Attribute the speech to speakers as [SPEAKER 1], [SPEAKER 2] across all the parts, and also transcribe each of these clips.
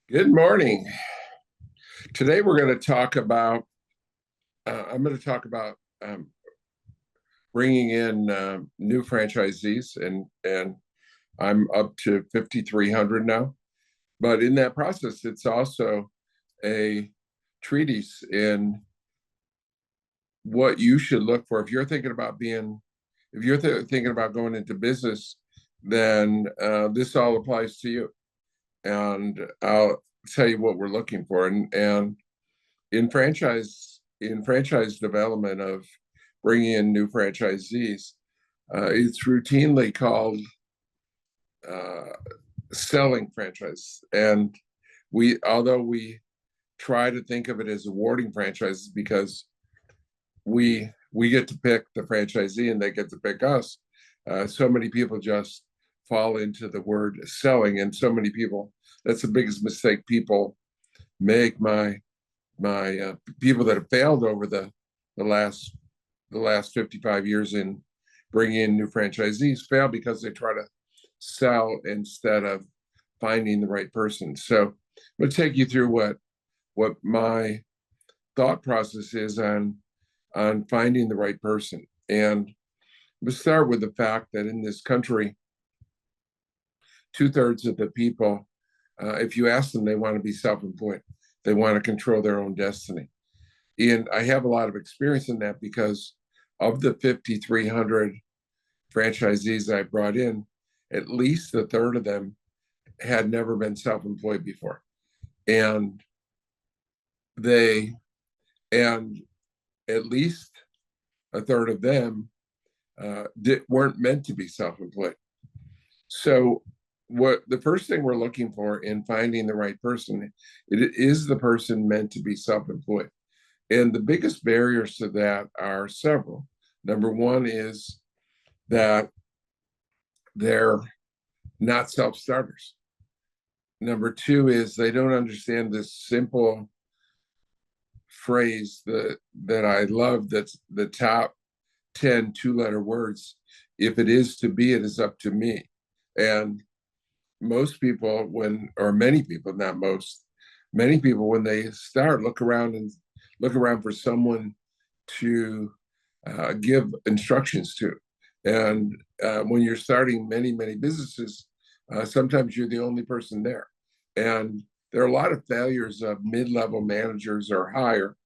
[SPEAKER 1] Good morning. Today we're going to talk about. I'm going to talk about bringing in new franchisees, and I'm up to 5,300 now. But in that process, it's also a treatise in what you should look for if you're thinking about thinking about going into business. Then this all applies to you, and I'll tell you what we're looking for. And in franchise development of bringing in new franchisees, it's routinely called uh, selling franchise. And although we try to think of it as awarding franchises because we get to pick the franchisee and they get to pick us. So many people just fall into the word selling, and so many people. That's the biggest mistake people make. My people that have failed over the last the last 55 years in bringing in new franchisees fail because they try to sell instead of finding the right person. So I'm going to take you through what my thought process is on finding the right person. And we'll start with the fact that in this country, 2/3 of the people, if you ask them, they want to be self-employed. They want to control their own destiny. And I have a lot of experience in that because of the 5,300 franchisees I brought in, at least a third of them had never been self-employed before. And they, and at least a third of them weren't meant to be self-employed. So what the first thing we're looking for in finding the right person, it is the person meant to be self-employed. And the biggest barriers to that are several. Number one is that they're not self-starters. Number two is they don't understand this simple phrase that I love, that's the top 10 two-letter words. If it is to be, it is up to me. And most people, or many people, not most, many people, when they start, look around for someone to give instructions to. And when you're starting many businesses, sometimes you're the only person there. And there are a lot of failures of mid-level managers or higher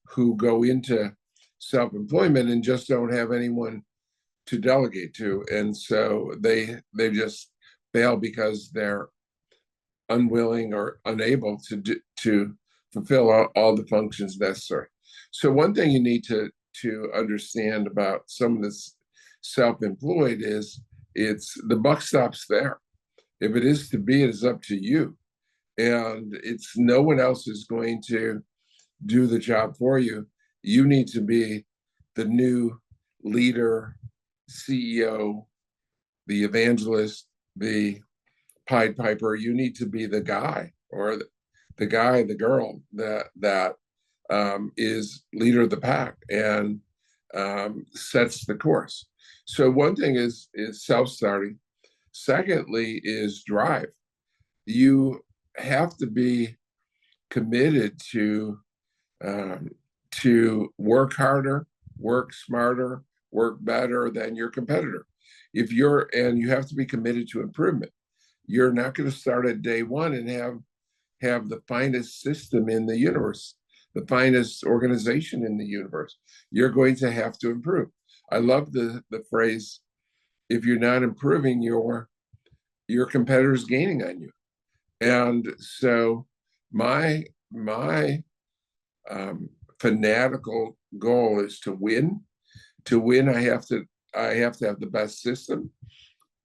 [SPEAKER 1] who go into self-employment and just don't have anyone to delegate to. And so they just fail because they're unwilling or unable to fulfill all the functions necessary. So one thing you need to understand about some of this self-employed is it's the buck stops there. If it is to be, it is up to you. And it's no one else is going to do the job for you. You need to be the new leader, CEO, the evangelist, the Pied Piper. You need to be the guy or the guy, the girl that is leader of the pack and sets the course. So one thing is self-starting. Secondly is drive. You have to be committed to work harder, work smarter, work better than your competitor. And you have to be committed to improvement. You're not going to start at day one and have the finest system in the universe, the finest organization in the universe. You're going to have to improve. I love the phrase, if you're not improving, your competitor's gaining on you. And so my fanatical goal is to win. To win, I have to have the best system,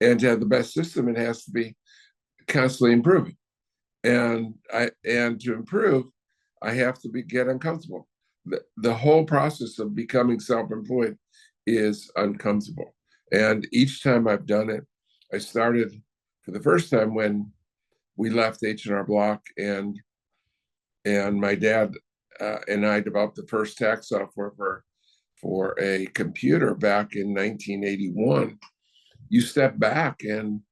[SPEAKER 1] and to have the best system, it has to be constantly improving. And to improve, I have to get uncomfortable. The whole process of becoming self-employed is uncomfortable. And each time I've done it, I started for the first time when we left H&R Block, and my dad and I developed the first tax software for a computer back in 1981. You step back and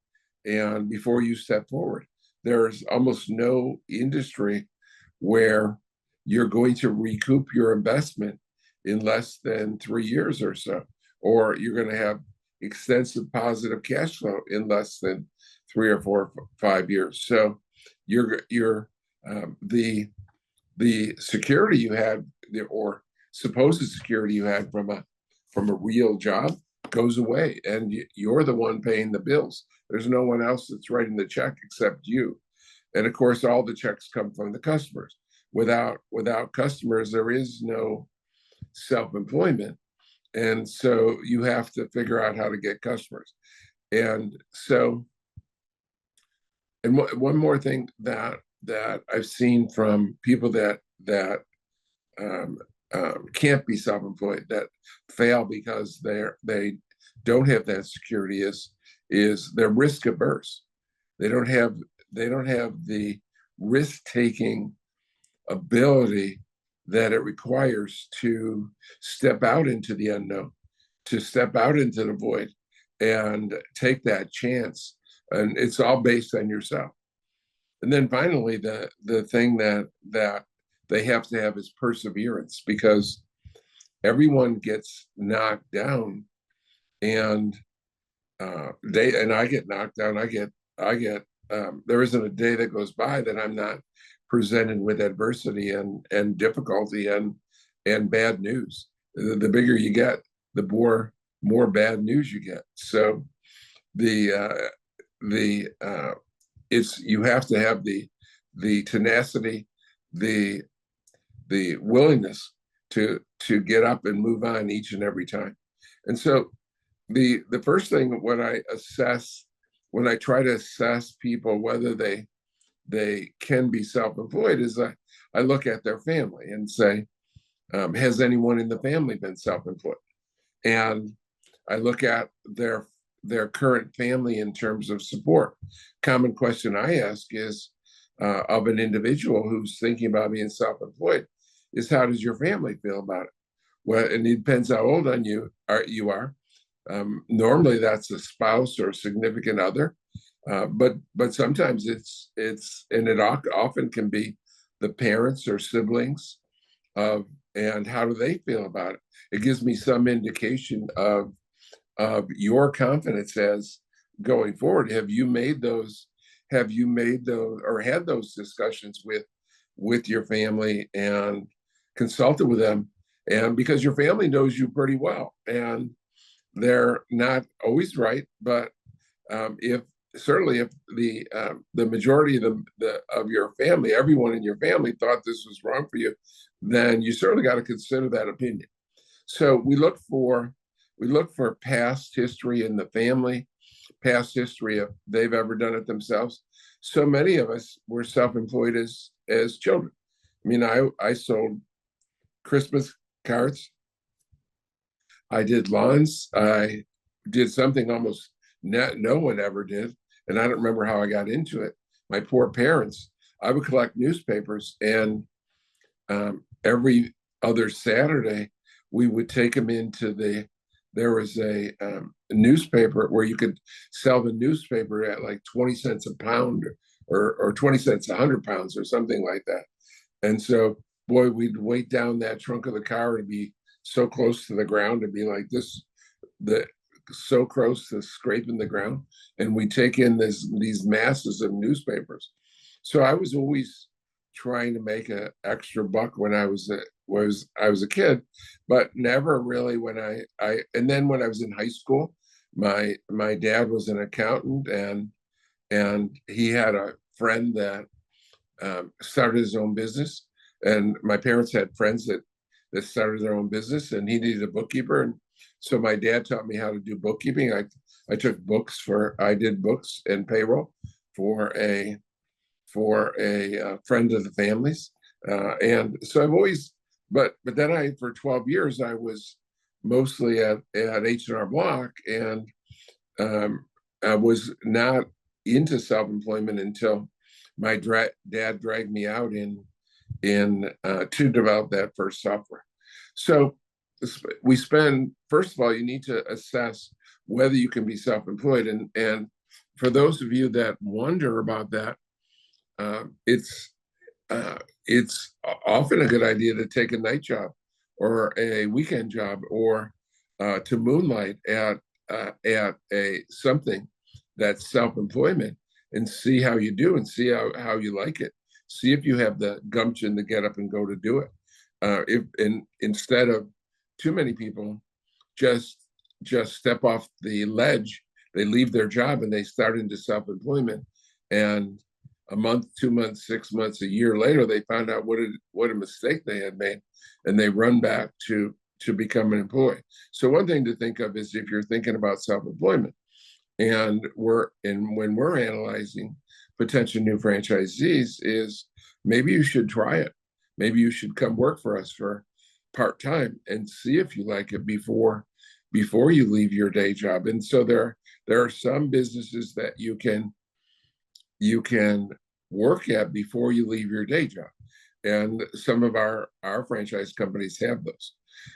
[SPEAKER 1] before you step forward, there's almost no industry where you're going to recoup your investment in less than 3 years or so, or you're going to have extensive positive cash flow in less than 3 or 4, 5 years. So you're the security you had, or supposed security you had from a real job, goes away, and you're the one paying the bills. There's no one else that's writing the check except you. And of course, all the checks come from the customers. Without customers, there is no self-employment. And so you have to figure out how to get customers. And so, and one more thing that I've seen from people that um, can't be self-employed, that fail because they don't have that security, is they're risk averse. They don't have the risk taking ability that it requires to step out into the unknown, to step out into the void and take that chance. And it's all based on yourself. And then finally, the thing that they have to have is perseverance, because everyone gets knocked down, and I get knocked down. There isn't a day that goes by that I'm not presented with adversity and difficulty and bad news. The bigger you get, the more bad news you get. So the it's you have to have the tenacity, the willingness to get up and move on each and every time. And so the first thing when I try to assess people whether they can be self-employed is I look at their family and say, has anyone in the family been self-employed? And I look at their current family in terms of support. Common question I ask is, of an individual who's thinking about being self-employed, is how does your family feel about it? Well, and it depends how old you are. Normally that's a spouse or a significant other, but sometimes it's and it often can be the parents or siblings of, and how do they feel about it? It gives me some indication of your confidence as going forward. Have you made those or had those discussions with your family and consulted with them? And because your family knows you pretty well, and they're not always right, but if the majority of your family, everyone in your family, thought this was wrong for you, then you certainly got to consider that opinion. So we look for past history in the family, past history if they've ever done it themselves. So many of us were self-employed as children. I mean, I sold Christmas cards. I did lawns. I did something almost no one ever did, and I don't remember how I got into it. My poor parents. I would collect newspapers, and every other Saturday we would take them into there was a newspaper where you could sell the newspaper at like 20 cents a pound, or 20 cents 100 pounds or something like that. And so, boy, we'd weight down that trunk of the car and be so close to the ground and be like this, so close to scraping the ground, and we take in these masses of newspapers. So I was always trying to make an extra buck when I was a kid, but never really when I and then when I was in high school, my dad was an accountant, and he had a friend that started his own business, and my parents had friends that started their own business, and he needed a bookkeeper. And so my dad taught me how to do bookkeeping. I did books and payroll for a friend of the family's, and so I've always. But then for 12 years I was mostly at H&R Block, and I was not into self-employment until my dad dragged me out in to develop that first software. So first of all, you need to assess whether you can be self-employed, and for those of you that wonder about that, it's it's often a good idea to take a night job or a weekend job or to moonlight at a something that's self-employment and see how you do and see how you like it. See if you have the gumption to get up and go to do it. If and instead of too many people just step off the ledge, they leave their job and they start into self-employment, and a month, 2 months, 6 months, a year later, they found out what a mistake they had made, and they run back to become an employee. So one thing to think of is if you're thinking about self-employment, and when we're analyzing potential new franchisees, is maybe you should try it. Maybe you should come work for us for part-time and see if you like it before you leave your day job. And so there are some businesses that you can work at before you leave your day job. And some of our franchise companies have those.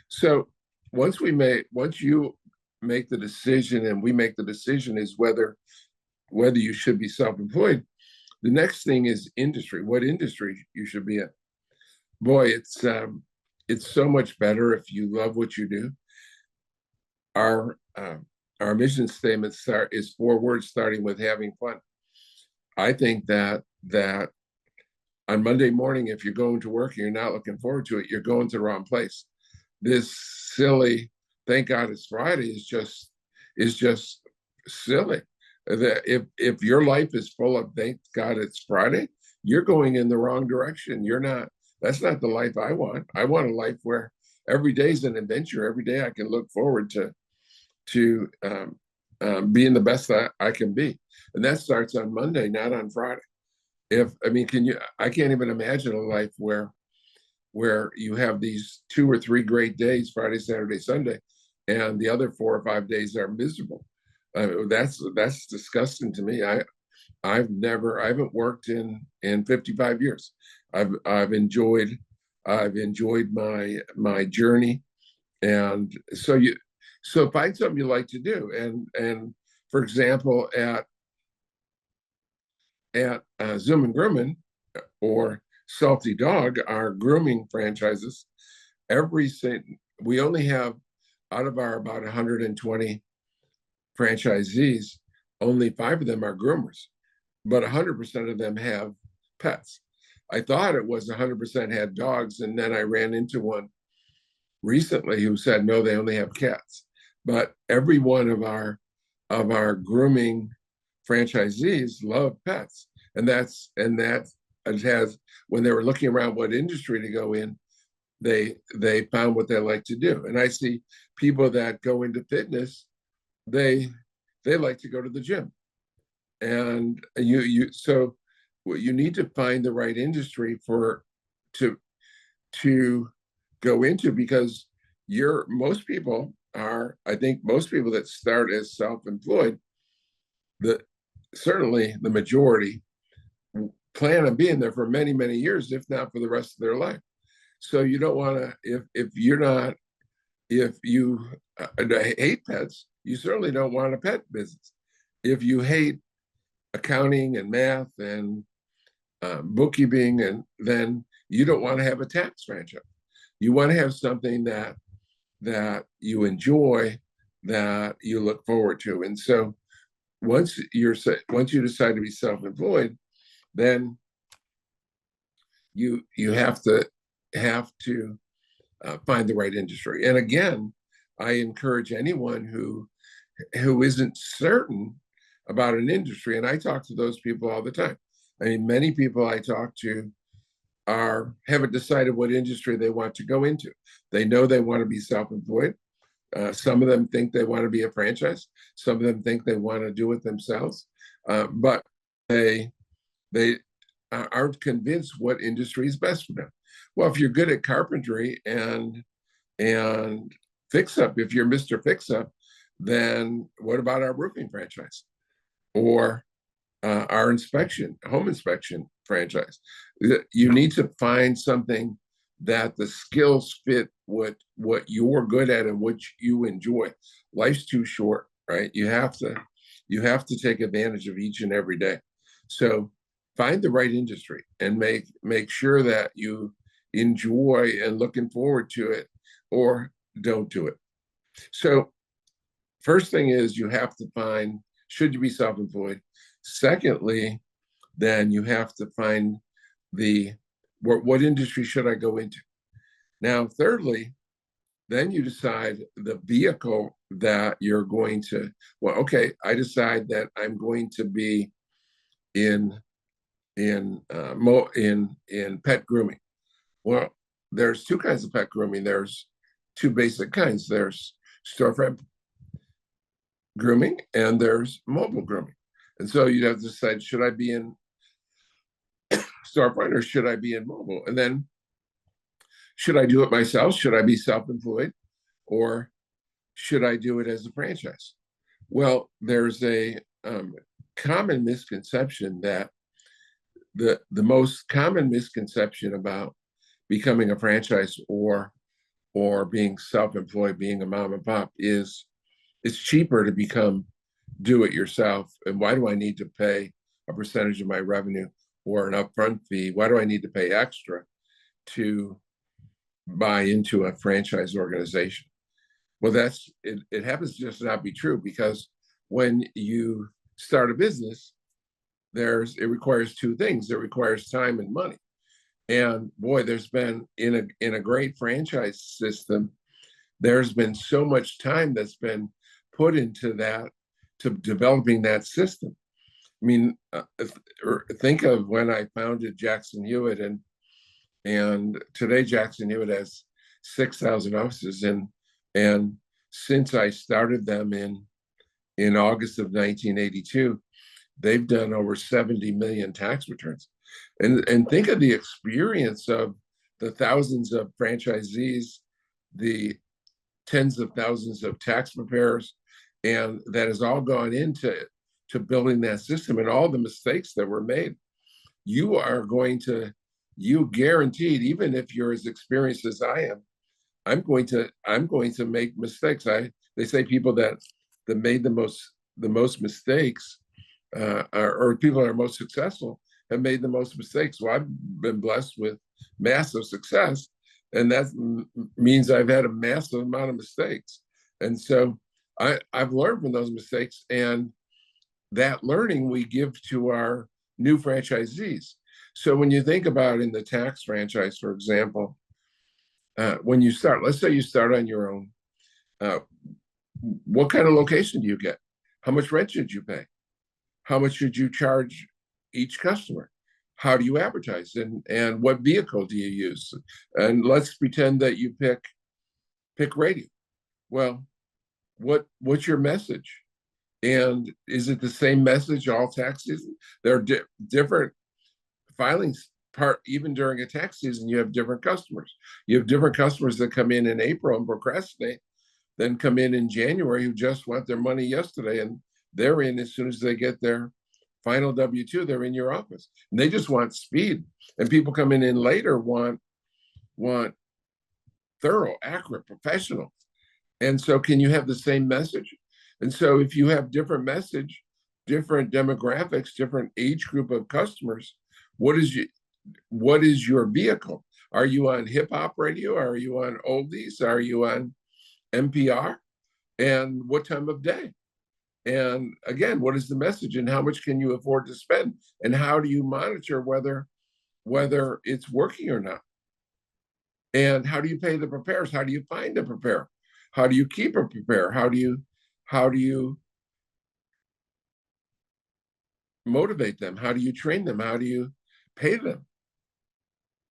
[SPEAKER 1] So once you make the decision and we make the decision is whether you should be self-employed, the next thing is industry, what industry you should be in. Boy, it's so much better if you love what you do. Our mission statement is 4 words starting with having fun. I think that on Monday morning, if you're going to work and you're not looking forward to it, you're going to the wrong place. This silly, thank God it's Friday, is just silly. That if your life is full of thank God it's Friday, you're going in the wrong direction. You're not. That's not the life I want. I want a life where every day is an adventure. Every day I can look forward to being the best that I can be, and that starts on Monday, not on Friday. I can't even imagine a life where you have these 2 or 3 great days, Friday, Saturday, Sunday, and the other 4 or 5 days are miserable. That's disgusting to me. I haven't worked in 55 years. I've enjoyed my journey, and so find something you like to do. And for example, at Zoom and Grooming or Salty Dog, our grooming franchises, we only have, out of our about 120 franchisees, only 5 of them are groomers, but 100% of them have pets. I thought it was 100% had dogs, and then I ran into one recently who said no, they only have cats. But every one of our grooming franchisees love pets, and that it has, when they were looking around what industry to go in, they found what they like to do. And I see people that go into fitness, they like to go to the gym, and so you need to find the right industry to go into, because I think most people that start as self-employed, certainly the majority plan on being there for many, many years, if not for the rest of their life. So you don't want to, if you hate pets, you certainly don't want a pet business. If you hate accounting and math and bookkeeping, and then you don't want to have a tax franchise. You want to have something that you enjoy, that you look forward to. And so once you decide to be self-employed, then you have to find the right industry. And again, I encourage anyone who isn't certain about an industry, and I talk to those people all the time. I mean, many people I talk to haven't decided what industry they want to go into. They know they want to be self-employed. Some of them think they want to be a franchise. Some of them think they want to do it themselves, but they aren't convinced what industry is best for them. Well, if you're good at carpentry and fix-up, if you're Mr. Fix-up, then what about our roofing franchise or our home inspection franchise? You need to find something that the skills fit what you're good at and what you enjoy. Life's too short, right? You have to take advantage of each and every day. So find the right industry and make sure that you enjoy and looking forward to it, or don't do it. So first thing is you have to find, should you be self-employed? Secondly, then you have to find the what industry should I go into? Now, thirdly, then you decide the vehicle that you're going to, well, okay, I decide that I'm going to be in in pet grooming. Well, there's two kinds of pet grooming. There's two basic kinds. There's storefront grooming and there's mobile grooming. And so you'd have to decide, should I be in storefront or should I be in mobile? And then should I do it myself? Should I be self-employed? Or should I do it as a franchise? Well, there's a common misconception that the most common misconception about becoming a franchise or being self-employed, being a mom and pop, is it's cheaper to become do it yourself. And why do I need to pay a percentage of my revenue or an upfront fee? Why do I need to pay extra to buy into a franchise organization? Well, it happens to just not be true, because when you start a business, it requires two things. It requires time and money. And boy, there's been in a great franchise system, there's been so much time that's been put into that, to developing that system. I mean, think of when I founded Jackson Hewitt, and today Jackson Hewitt has 6,000 offices, and since I started them in August of 1982, they've done over 70 million tax returns. And think of the experience of the thousands of franchisees, the tens of thousands of tax preparers, and that has all gone into building that system, and all the mistakes that were made. You guaranteed, even if you're as experienced as I am, I'm going to make mistakes. They say people that made the most mistakes, or people that are most successful, have made the most mistakes. Well, I've been blessed with massive success, and that means I've had a massive amount of mistakes. And so I've learned from those mistakes, and that learning we give to our new franchisees. So when you think about in the tax franchise, for example, when you start, let's say you start on your own, what kind of location do you get? How much rent should you pay? How much should you charge each customer? How do you advertise? And what vehicle do you use? And let's pretend that you pick radio. Well, what's your message? And is it the same message all tax season? There are different filings. Even during a tax season, you have different customers. You have different customers that come in April and procrastinate, then come in January who just want their money yesterday, and they're in as soon as they get their final W-2, they're in your office. And they just want speed. And people coming in later want thorough, accurate, professional. And so can you have the same message? And so if you have different message, different demographics, different age group of customers, what is your vehicle? Are you on hip hop radio? Are you on oldies? Are you on NPR? And what time of day? And again, what is the message, and how much can you afford to spend? And how do you monitor whether it's working or not? And how do you pay the preparers? How do you find a preparer? How do you keep a preparer? How do you motivate them? How do you train them? How do you pay them?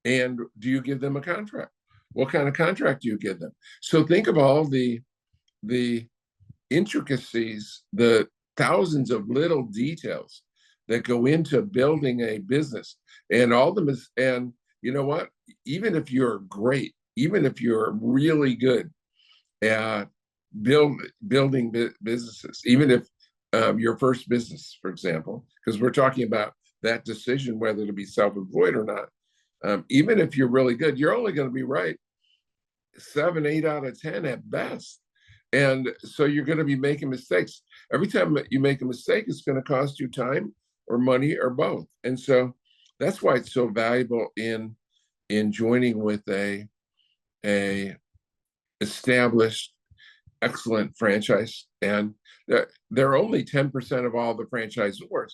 [SPEAKER 1] And do you give them a contract? What kind of contract do you give them? So think of all the intricacies, the thousands of little details that go into building a business, and and you know what? Even if you're great, even if you're really good at building businesses, even if your first business, for example, because we're talking about that decision whether to be self-employed or not, even if you're really good, you're only going to be right 7, 8 out of 10 at best. And so you're going to be making mistakes. Every time you make a mistake, it's going to cost you time or money or both. And so that's why it's so valuable in joining with a established excellent franchise. And there are only 10% of all the franchisors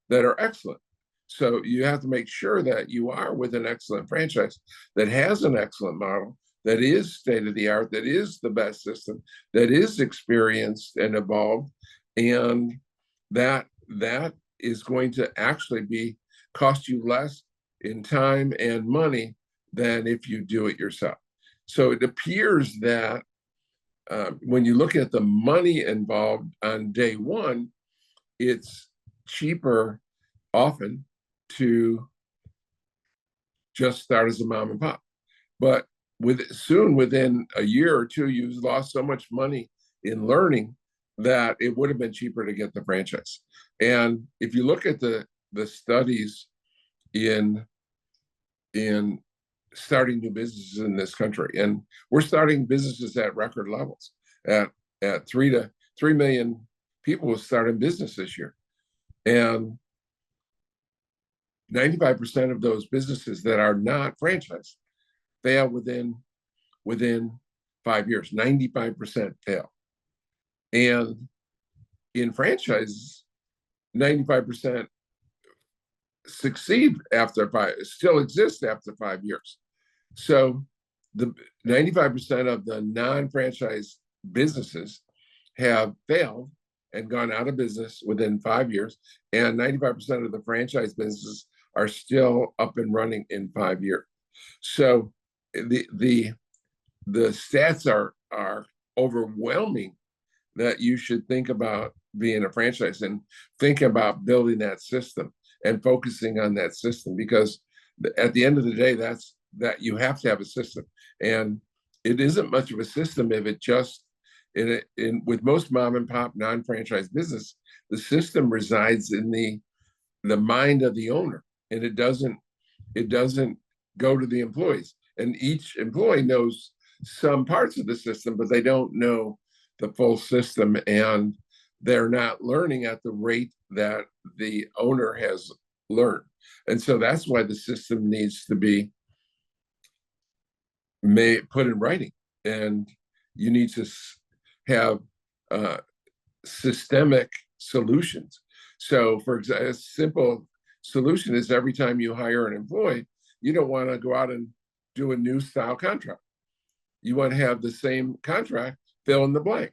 [SPEAKER 1] that are excellent. So you have to make sure that you are with an excellent franchise that has an excellent model, that is state of the art, that is the best system, that is experienced and evolved, and that is going to actually be cost you less in time and money than if you do it yourself. So it appears that when you look at the money involved on day one, it's cheaper often to just start as a mom and pop. But within a year or two, you've lost so much money in learning that it would have been cheaper to get the franchise. And if you look at the studies in starting new businesses in this country, and we're starting businesses at record levels. At 3 million people will start in business this year, and 95% of those businesses that are not franchised fail within 5 years. 95% fail, and in franchises, 95% succeed after still exist after 5 years. So the 95% of the non-franchise businesses have failed and gone out of business within 5 years, and 95% of the franchise businesses are still up and running in 5 years. So the stats are overwhelming that you should think about being a franchise and think about building that system and focusing on that system, because at the end of the day, that you have to have a system. And it isn't much of a system if it just with most mom and pop non-franchise business, the system resides in the mind of the owner, and it doesn't go to the employees. And each employee knows some parts of the system, but they don't know the full system, and they're not learning at the rate that the owner has learned. And so that's why the system needs to be put in writing, and you need to have systemic solutions. So, for example, a simple solution is every time you hire an employee, you don't want to go out and do a new style contract. You want to have the same contract, fill in the blank.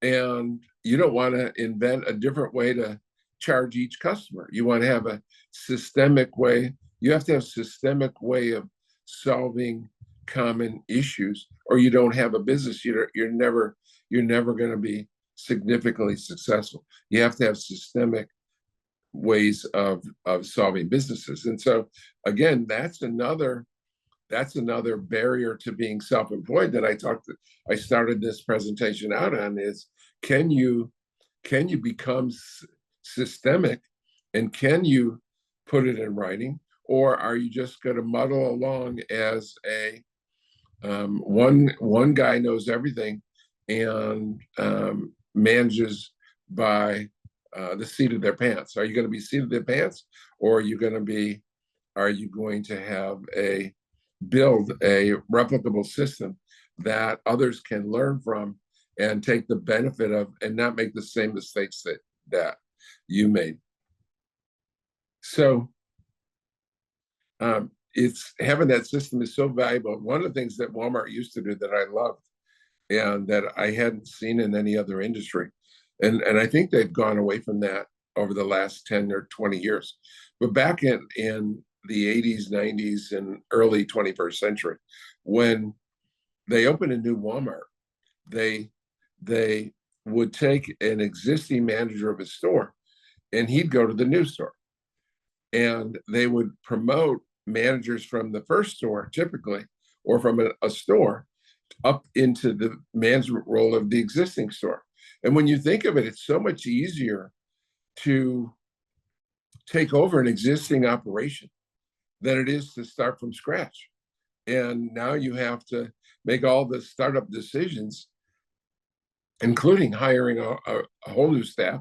[SPEAKER 1] And you don't want to invent a different way to charge each customer. You want to have a systemic way. You have to have a systemic way of solving common issues, or you don't have a business. You're never going to be significantly successful. You have to have systemic ways of solving businesses. And so again, that's another barrier to being self-employed that I started this presentation out on is, can you become systemic, and can you put it in writing, or are you just going to muddle along as a one guy knows everything and manages by the seat of their pants? Are you going to be seat of their pants, or are you going to have build a replicable system that others can learn from and take the benefit of, and not make the same mistakes that you made? So it's having that system is so valuable. One of the things that Walmart used to do that I loved and that I hadn't seen in any other industry, and I think they've gone away from that over the last 10 or 20 years. But back in the 80s, 90s, and early 21st century, when they opened a new Walmart, they would take an existing manager of a store, and he'd go to the new store, and they would promote managers from the first store, typically, or from a store, up into the management role of the existing store. And when you think of it, it's so much easier to take over an existing operation than it is to start from scratch. And now you have to make all the startup decisions, including hiring a whole new staff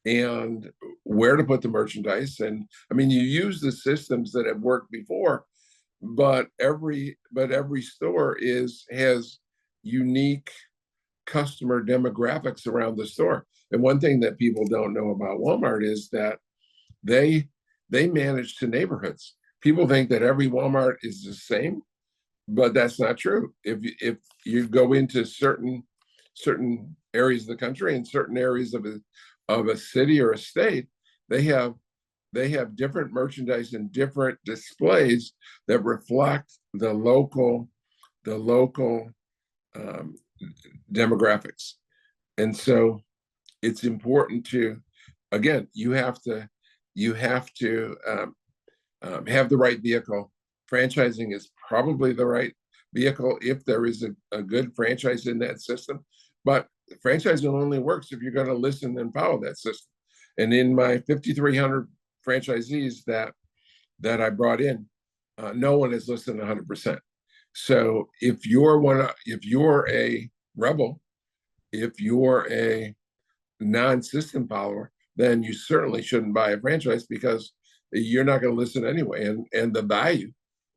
[SPEAKER 1] and where to put the merchandise. And I mean, you use the systems that have worked before, but every store has unique customer demographics around the store. And one thing that people don't know about Walmart is that they they manage to neighborhoods. People think that every Walmart is the same, but that's not true. If you go into certain areas of the country and certain areas of a city or a state, they have they have different merchandise and different displays that reflect the local um, demographics. And so it's important to, again, you have to have the right vehicle. Franchising is probably the right vehicle if there is a good franchise in that system. But franchising only works if you're going to listen and follow that system. And in my 5,300 franchisees that I brought in, no one has listened 100%. So if you're a rebel, if you're a non-system follower, then you certainly shouldn't buy a franchise because you're not going to listen anyway. And the value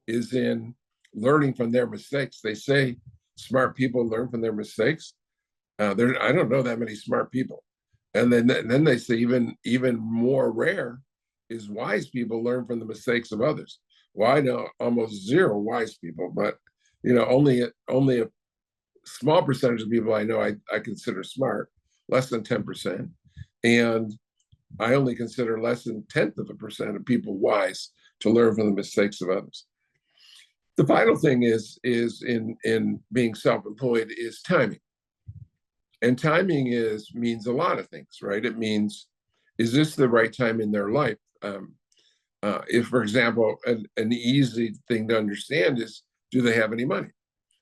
[SPEAKER 1] is in learning from their mistakes. They say smart people learn from their mistakes. I don't know that many smart people. And then they say even more rare is wise people learn from the mistakes of others. Well, I know almost zero wise people, but only a small percentage of people I know I consider smart, less than 10%. And I only consider less than 0.1% of people wise to learn from the mistakes of others. The final thing is in being self-employed is timing. And timing means a lot of things, right? It means, is this the right time in their life? If, for example, an easy thing to understand is, do they have any money?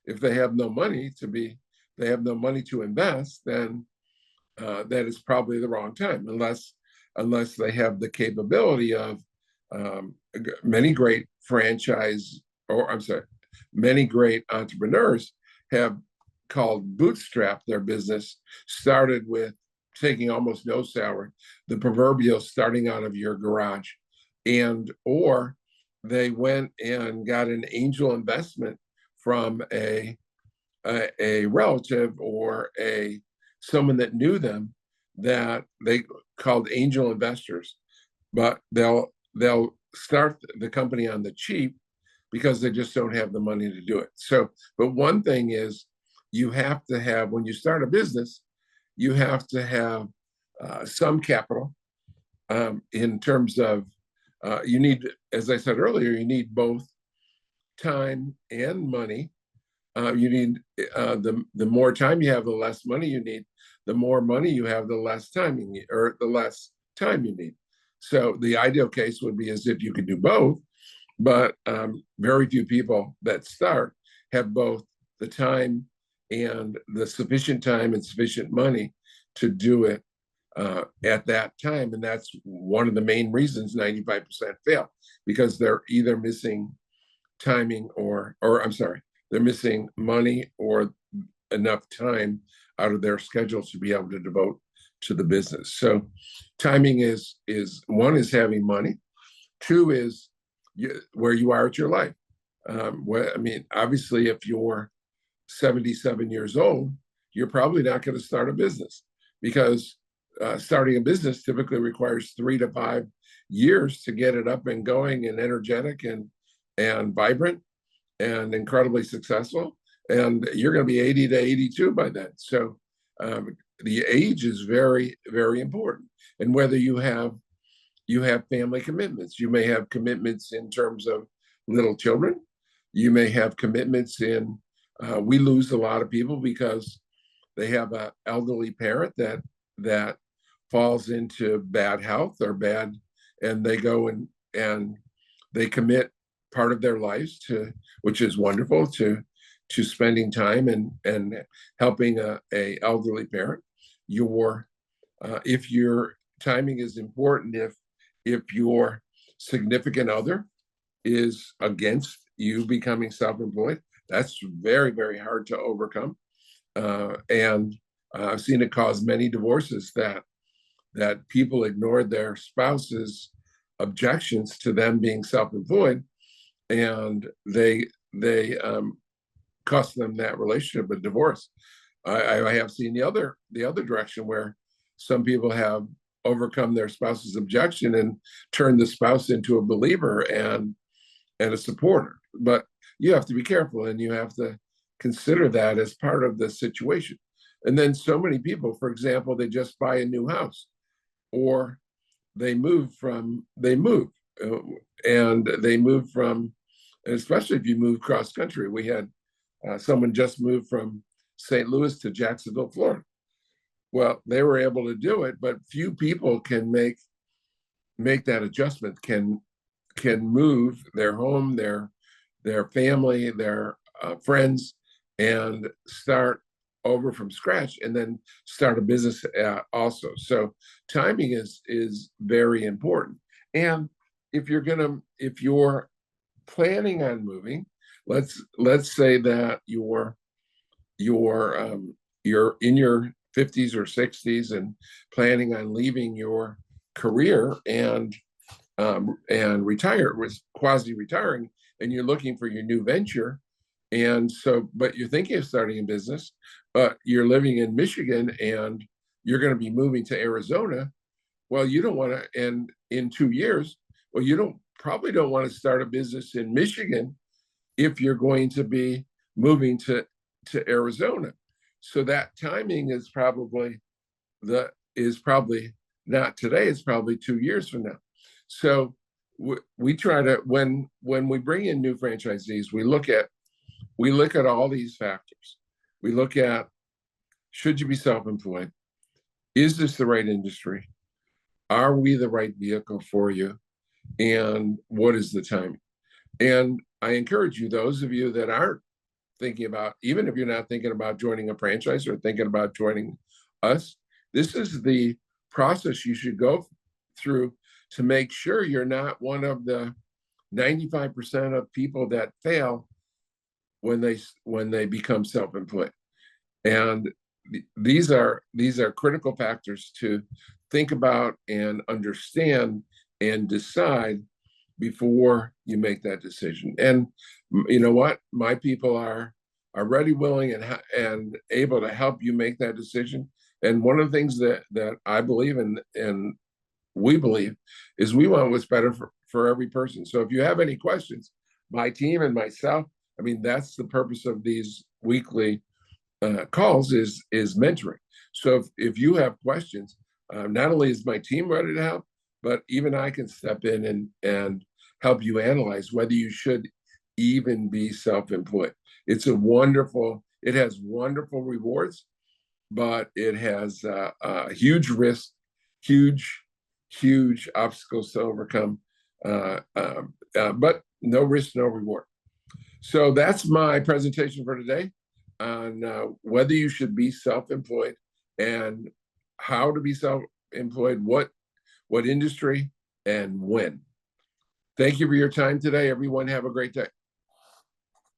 [SPEAKER 1] If they have no money they have no money to invest, then that is probably the wrong time, unless they have the capability of many great many great entrepreneurs have called bootstrap their business, started with taking almost no salary, the proverbial starting out of your garage, or they went and got an angel investment from a relative or someone that knew them, that they called angel investors, but they'll start the company on the cheap because they just don't have the money to do it. So, but one thing is, you have to have, when you start a business, you have to have some capital, in terms of you need, as I said earlier, you need both time and money. You need the more time you have, the less money you need. The more money you have, the less time you need, or the less time you need. So the ideal case would be as if you could do both, but very few people that start have both the time and the sufficient time and sufficient money to do it at that time. And that's one of the main reasons 95% fail, because they're either missing timing or I'm sorry, they're missing money or enough time out of their schedule to be able to devote to the business. So timing is one, is having money. Two is where you are at your life. Obviously, if you're 77 years old, you're probably not going to start a business, because starting a business typically requires 3 to 5 years to get it up and going and energetic and vibrant and incredibly successful. And you're going to be 80 to 82 by then. So the age is very, very important. And whether you have family commitments, you may have commitments in terms of little children. You may have commitments in, we lose a lot of people because they have an elderly parent that falls into bad health or bad, and they go and they commit part of their lives to, which is wonderful, to spending time and helping a elderly parent. If your timing is important, if your significant other is against you becoming self-employed, that's very, very hard to overcome. And I've seen it cause many divorces, that that people ignored their spouse's objections to them being self-employed, and they cost them that relationship a divorce. I have seen the other direction where some people have overcome their spouse's objection and turned the spouse into a believer and a supporter. But you have to be careful, and you have to consider that as part of the situation. And then so many people, for example, they just buy a new house, or they move, and they move from, and especially if you move cross country. We had someone just moved from St. Louis to Jacksonville, Florida. Well, they were able to do it, but few people can make that adjustment, can move their home, their family, their friends, and start over from scratch, and then start a business also. So timing is very important. And if you're planning on moving, let's say that you're in your 50s or 60s and planning on leaving your career and retire, was quasi retiring, and you're looking for your new venture. And so, but you're thinking of starting a business, but you're living in Michigan and you're going to be moving to Arizona. Well, you don't want to, and in 2 years, well, probably don't want to start a business in Michigan if you're going to be moving to Arizona. So that timing is probably not today, it's probably 2 years from now. So we try to, when we bring in new franchisees, we look at all these factors. We look at, should you be self-employed? Is this the right industry? Are we the right vehicle for you? And what is the timing? And I encourage you, those of you that aren't thinking about, even if you're not thinking about joining a franchise or thinking about joining us, this is the process you should go through to make sure you're not one of the 95% of people that fail when they become self-employed. And these are critical factors to think about and understand and decide before you make that decision. And you know what? My people are ready, willing, and able to help you make that decision. And one of the things that I believe in, and we believe, is we want what's better for every person. So if you have any questions, my team and myself, I mean, that's the purpose of these weekly calls, is mentoring. So if you have questions, not only is my team ready to help, but even I can step in and help you analyze whether you should even be self-employed. It has wonderful rewards, but it has a huge risk, huge obstacles to overcome, but no risk, no reward. So that's my presentation for today on whether you should be self-employed and how to be self-employed, what industry, and when. Thank you for your time today, everyone. Have a great day.